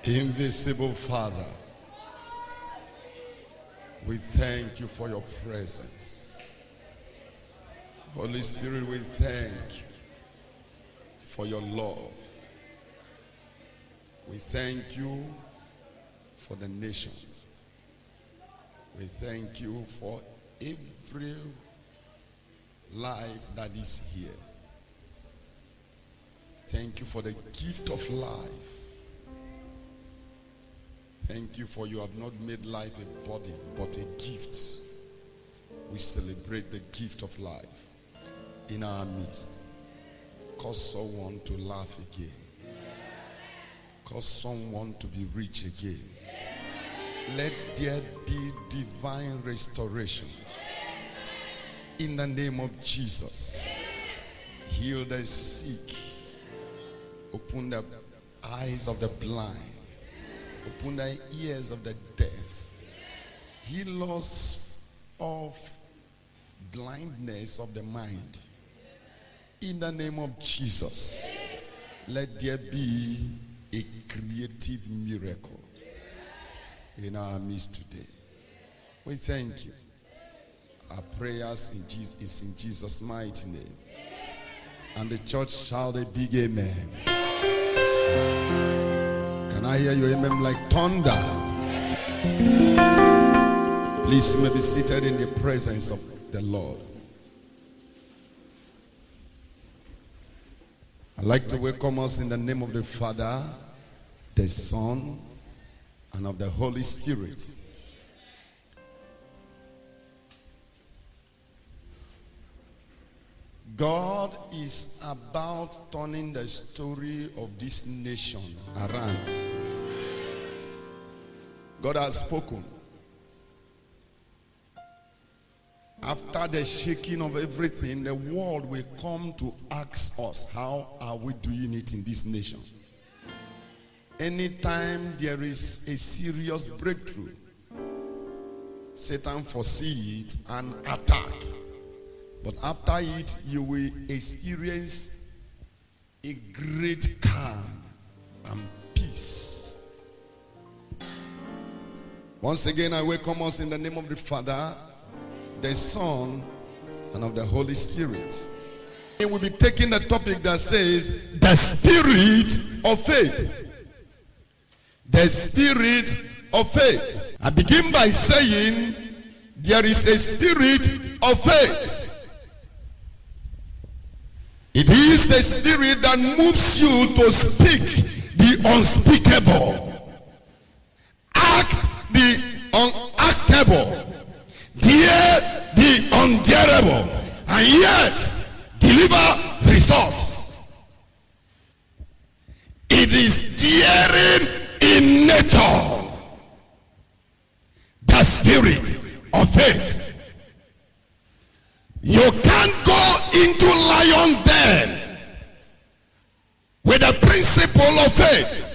Invisible Father, we thank you for your presence. Holy Spirit, we thank you for your love. We thank you for the nation. We thank you for every life that is here. Thank you for the gift of life. Thank you for you have not made life a burden, but a gift. We celebrate the gift of life in our midst. Cause someone to laugh again. Cause someone to be rich again. Let there be divine restoration. In the name of Jesus. Heal the sick. Open the eyes of the blind. Open the ears of the deaf. Heal us of blindness of the mind. In the name of Jesus, let there be a creative miracle in our midst today. We thank you. Our prayers is in Jesus' mighty name. And the church shout a big amen. Can I hear your amen like thunder? Please, you may be seated in the presence of the Lord. I'd like to welcome us in the name of the Father, the Son, and of the Holy Spirit. God is about turning the story of this nation around. God has spoken. After the shaking of everything, the world will come to ask us, how are we doing it in this nation? Anytime there is a serious breakthrough, Satan foresees it and attack. But after it, you will experience a great calm and peace. Once again, I welcome us in the name of the Father, the Son, and of the Holy Spirit. We will be taking the topic that says, the spirit of faith. The spirit of faith. I begin by saying, there is a spirit of faith. It is the spirit that moves you to speak the unspeakable, act the unactable, dare the undareable, and yet deliver results. It is daring in nature, the spirit of faith. You can't go into lion's den with the principle of faith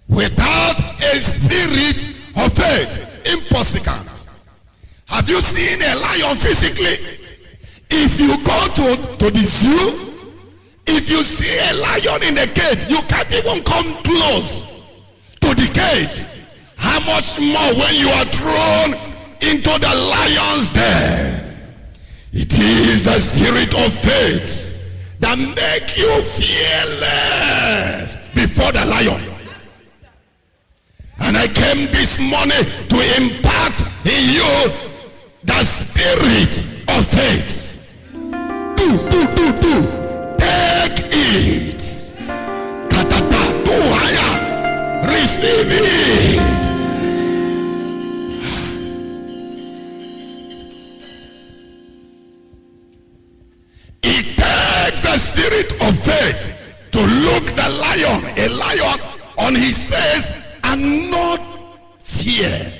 without a spirit of faith. Impossible. Have you seen a lion physically? If you go to the zoo, if you see a lion in a cage, you can't even come close to the cage. How much more when you are thrown into the lion's den? It is the spirit of faith that make you fearless before the lion. And I came this morning to impart in you the spirit of faith. Do. Take it. Katata, do higher. Receive it. The spirit of faith to look the lion, a lion on his face, and not fear,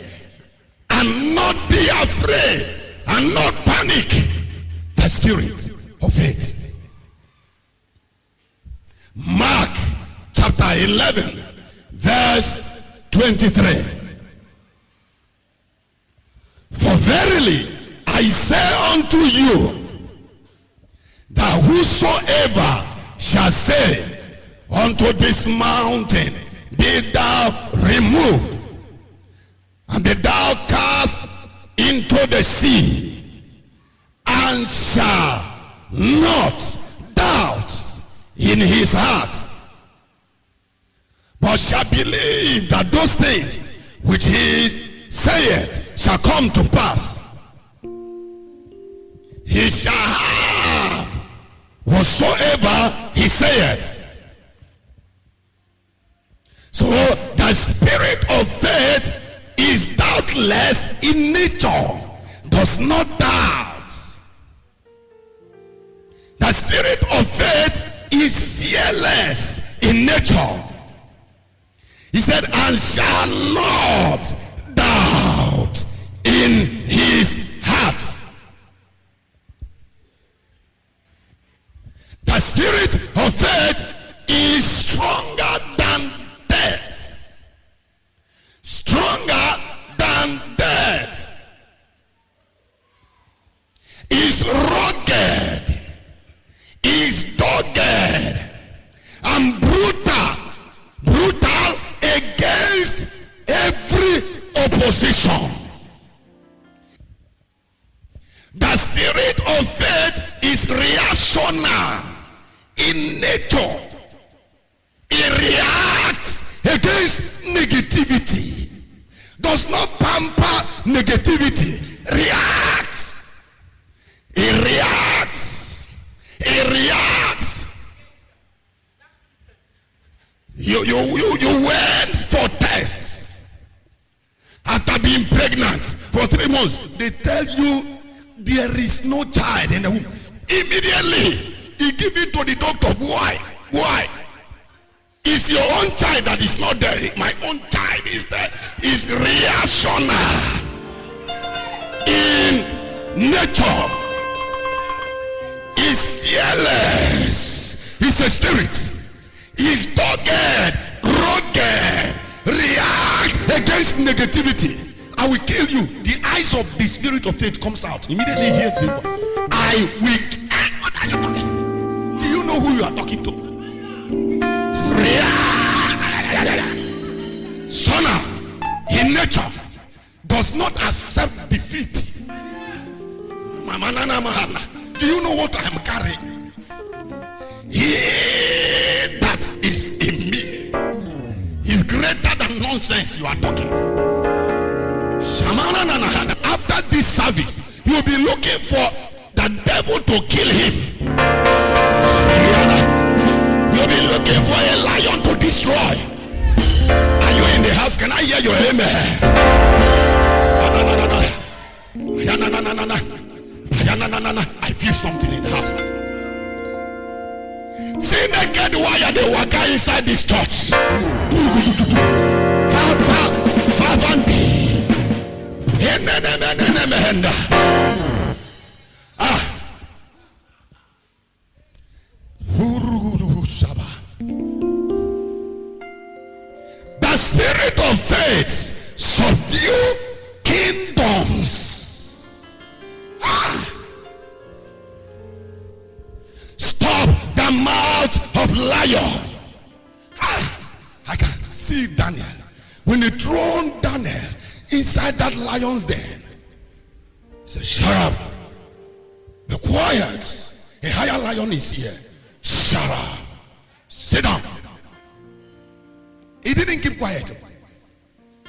and not be afraid, and not panic. The spirit of faith. Mark chapter 11 verse 23. For verily I say unto you, that whosoever shall say unto this mountain, be thou removed, and be thou cast into the sea, and shall not doubt in his heart, but shall believe that those things which he saith shall come to pass. He shall have whatsoever he saith. So the spirit of faith is doubtless in nature, does not doubt. The spirit of faith is fearless in nature. He said, and shall not doubt in his heart. The spirit of faith is stronger than death. Stronger than death. Is rugged. Is dogged. And brutal against every opposition. The spirit of faith is reactional in nature. It reacts against negativity. Does not pamper negativity. Reacts. It reacts. It reacts. You went for tests after being pregnant for 3 months. They tell you there is no child in the womb. Immediately he give it to the doctor. Why? It's your own child that is not there. My own child is there. It's reactional in nature. It's fearless. It's a spirit. Is dogged, rugged, react against negativity. I will kill you. The eyes of the spirit of faith comes out. Immediately hears the voice. I will. What are you talking? Do you know who you are talking to? It's Shona in nature does not accept defeat. Do you know what I am carrying? He that is in me is greater than nonsense you are talking. After this service, you'll be looking for the devil to kill him. You'll be looking for a lion to destroy. Are you in the house? Can I hear your amen? I feel something in the house. See naked wire they walk inside this church. The spirit of faith subdue kingdoms. Stop the mouth of lion. I can see Daniel when they thrown Daniel inside that lion's den. He said, shut up, be quiet, a higher lion is here. Shut up, sit down. He didn't keep quiet.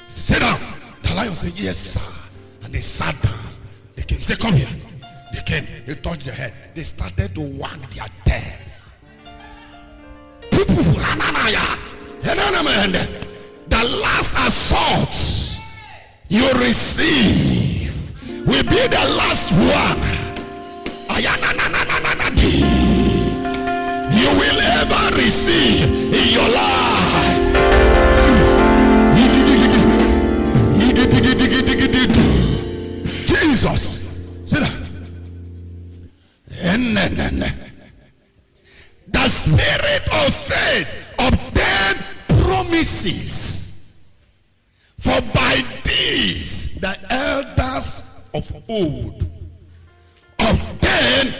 Sit down. The lion said, yes sir. And they sat down. The king said, come here. They came, they touched their head, they started to wag their tail. The last assault you receive will be the last one you will ever receive in your life. Jesus, sit down. The spirit of faith obtained promises, for by these the elders of old obtained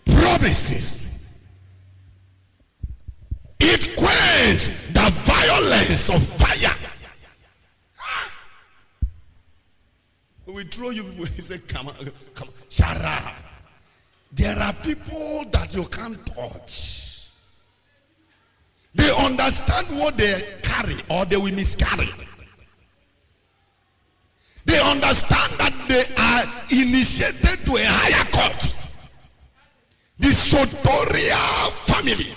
promises. It quenched the violence violence of fire. We throw you people, he said, come on, shut up. There are people that you can't touch. They understand what they carry or they will miscarry. They understand that they are initiated to a higher court. The Sotoria family.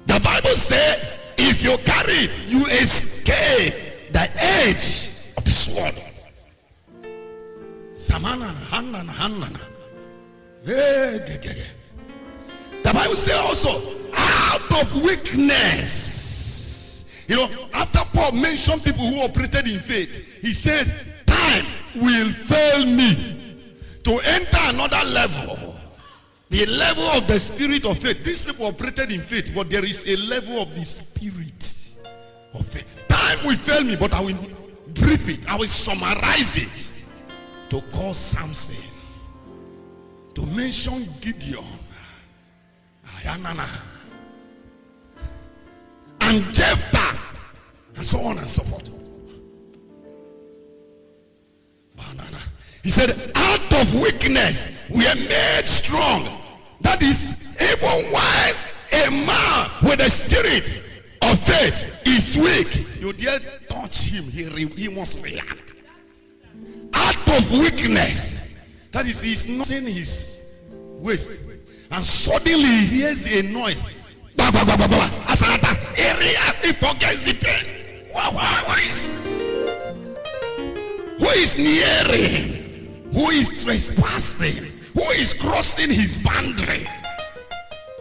The Bible says, if you carry it, you escape the edge of the sword. The Bible says also, out of weakness. You know, after Paul mentioned people who operated in faith, he said, time will fail me to enter another level. The level of the spirit of faith. These people operated in faith, but there is a level of the spirit of faith. Time will fail me, but I will brief it. I will summarize it. To call Samson, to mention Gideon, and Jephthah, and so on and so forth. He said, out of weakness we are made strong. That is, even while a man with a spirit of faith is weak, you dare touch him, he must react. Out of weakness, that is, he's not in his waist, and suddenly he hears a noise. He forgets the pain. Who is nearing? Who is trespassing? Who is crossing his boundary?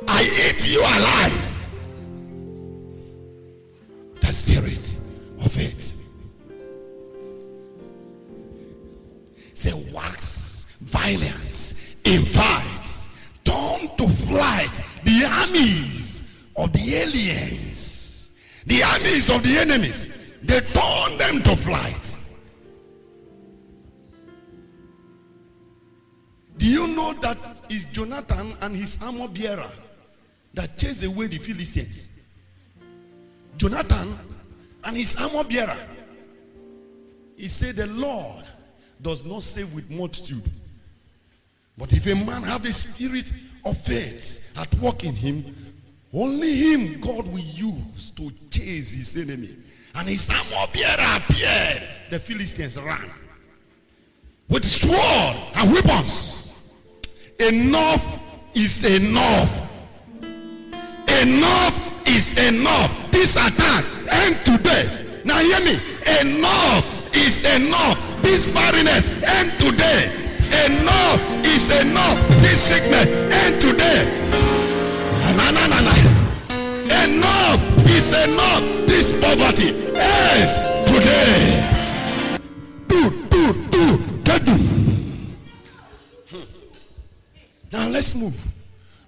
I eat you alive. The spirit of faith. Say, wax violence in fights, turn to flight the armies of the aliens, the armies of the enemies. They turn them to flight. Do you know that it's Jonathan and his armor bearer that chased away the Philistines? Jonathan and his armor bearer. He said, the Lord does not save with multitude, but if a man have a spirit of faith at work in him, only him God will use to chase his enemy. And his armor bearer appeared. The Philistines ran with sword and weapons. Enough is enough. Enough is enough. This attack end today. Now hear me. Enough is enough. This barrenness end today. Enough is enough. This sickness end today. Enough is enough. This poverty ends today. Now let's move.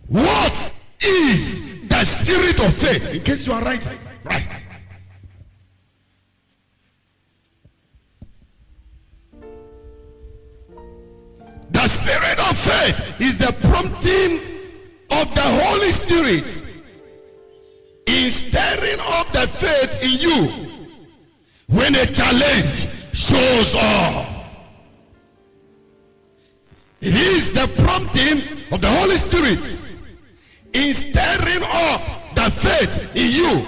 What is the spirit of faith? In case you are right. Right. The spirit of faith is the prompting of the Holy Spirit in stirring up the faith in you when a challenge shows up. It is the prompting of the Holy Spirit in stirring up the faith in you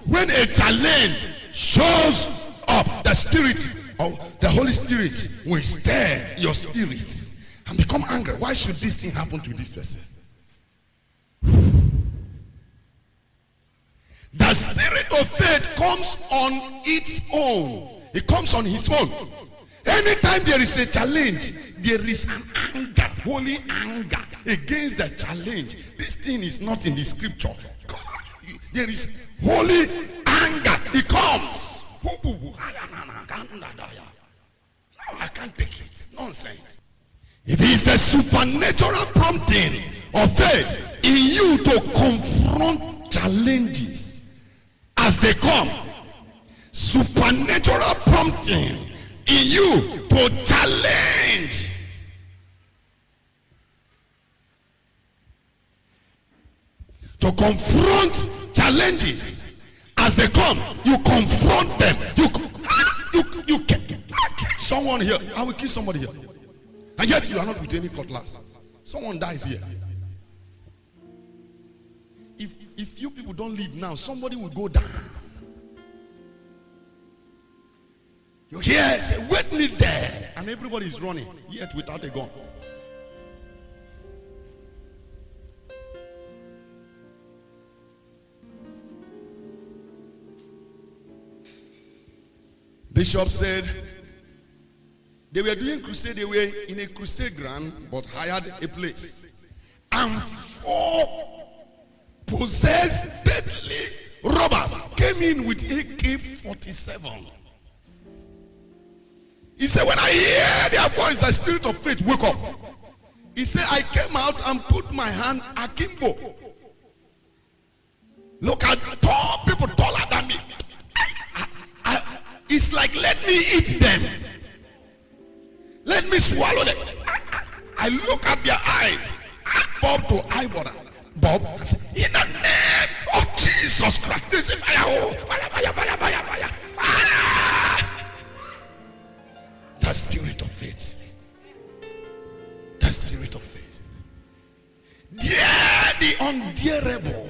when a challenge shows up. The spirit of the Holy Spirit will stir your spirit and become angry. Why should this thing happen to this person? The spirit of faith comes on its own. It comes on his own. Anytime there is a challenge, there is an anger, holy anger against the challenge. This thing is not in the scripture. There is holy anger. It comes. No, I can't take it. Nonsense. It is the supernatural prompting of faith in you to confront challenges as they come. Supernatural prompting in you to challenge. To confront challenges as they come. You confront them. You kill someone here. I will kill somebody here. And yet you are not with any cutlass. Someone dies here. If you people don't leave now, somebody will go down. You hear, say, wait me there. And everybody is running, yet without a gun. Bishop said they were doing crusade. They were in a crusade ground, but hired a place. And 4 possessed deadly robbers came in with AK-47. He said, when I hear their voice, the spirit of faith woke up. He said, I came out and put my hand akimbo. Look at tall people taller than me. It's like, let me eat them. Let me swallow them. I look at their eyes. Bob to eyeball. Bob, I said, in the name of Jesus Christ. They say, fire, fire, fire, fire, fire. Ah! The spirit of faith. The spirit of faith. Dare the undareable.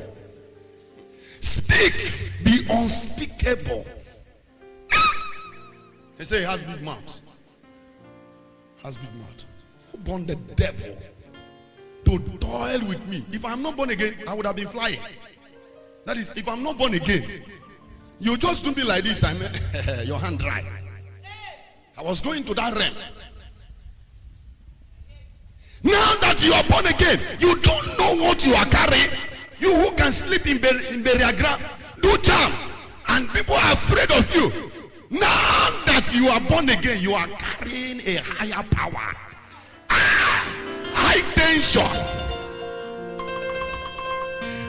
Speak the unspeakable. They say he has big mouth. Has big mouth. Who born the devil to toil with me? If I'm not born again, I would have been flying. That is, if I'm not born again, you just do me like this. I'm your hand dry. I was going to that realm. Now that you are born again, you don't know what you are carrying. You who can sleep in burial ground, do charm, and people are afraid of you. Now that you are born again, you are carrying a higher power. High tension.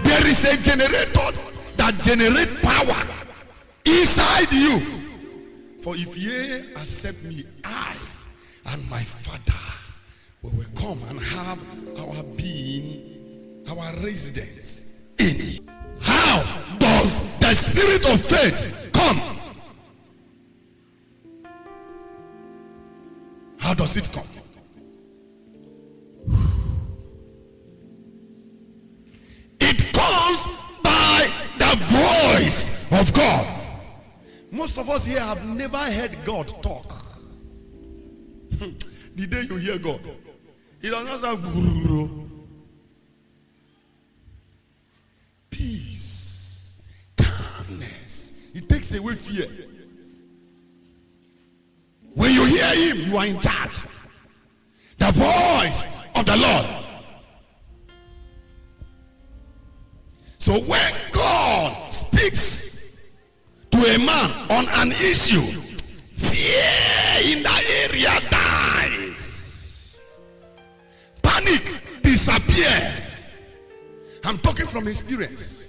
There is a generator that generates power inside you. For if ye accept me, I and my Father will come and have our being, our residence in it. How does the spirit of faith come? How does it come? It comes by the voice of God. Most of us here have never heard God talk. The day you hear God, it does not sound peace, calmness. It takes away fear. When you hear him, you are in charge. The voice of the Lord. So when God speaks to a man on an issue, fear in that area dies. Panic disappears. I'm talking from experience.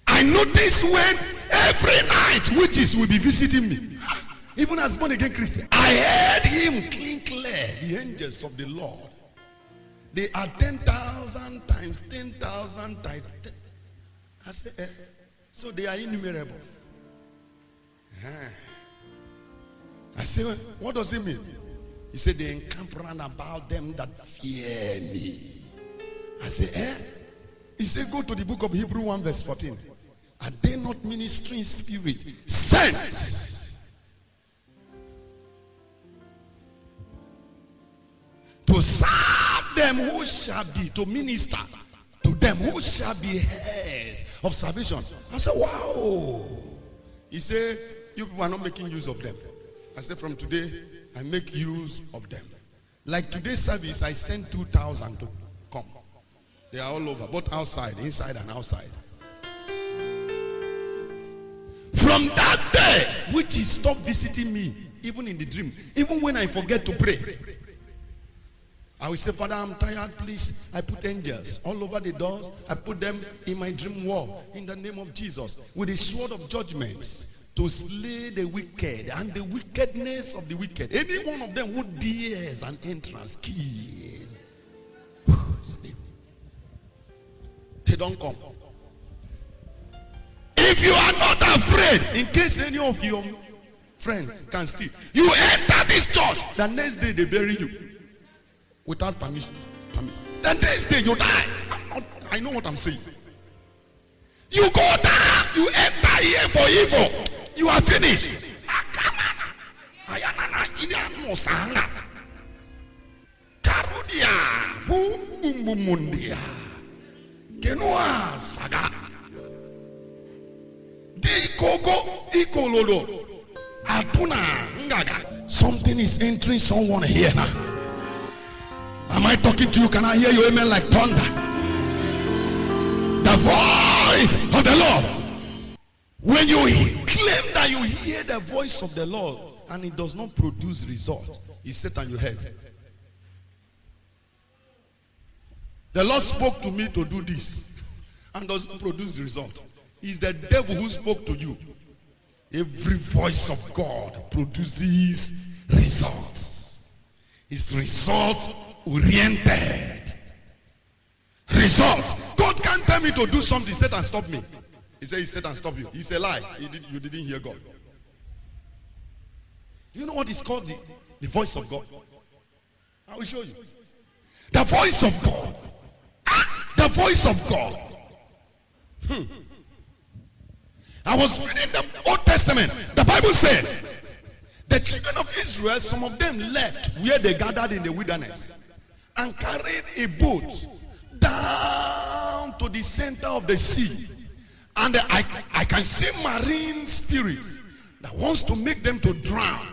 I notice when every night witches will be visiting me, even as born again Christian, I heard him clear, the angels of the Lord. They are 10,000 times 10,000 times. I say, so they are innumerable. I say, what does it mean? He said, they encamp round about them that fear me. I say, He said, go to the book of Hebrews 1 verse 14. Are they not ministering spirit sent to serve them who shall be, to minister to them who shall be heirs of salvation? I said, wow. He said, you people are not making use of them. I said, from today, I make use of them. Like today's service, I sent 2,000 to come. They are all over, both outside, inside and outside. From that day, which he stopped visiting me, even in the dream, even when I forget to pray, I will say, Father, I'm tired, please. I put angels all over the doors. I put them in my dream wall, in the name of Jesus, with the sword of judgments, to slay the wicked and the wickedness of the wicked. Any one of them who dares an entrance, kill. Sleep. they don't come. If you are not afraid, in case any of your friends can steal, you enter this church, the next day they bury you without permission. The next day you die. I know what I'm saying. You go down, you enter here for evil, you are finished. Karudia, boom boom mundia, Genoa saga, Di Koko Ikololo, Atuna Ngaga. Something is entering someone here now. Am I talking to you? Can I hear you amen like thunder? The voice of the Lord. When you claim that you hear the voice of the Lord and it does not produce result, it's Satan you heard. The Lord spoke to me to do this and does not produce the result. It's the devil who spoke to you. Every voice of God produces results. It's result oriented. Result. God can't tell me to do something. Satan stop me. He said, Satan stop you. It's a lie. You didn't hear God. You know what is called the voice of God? I will show you. The voice of God. The voice of God. I was reading the Old Testament. The Bible said the children of Israel, some of them left where they gathered in the wilderness and carried a boat down to the center of the sea. And I can see marine spirits that wants to make them to drown.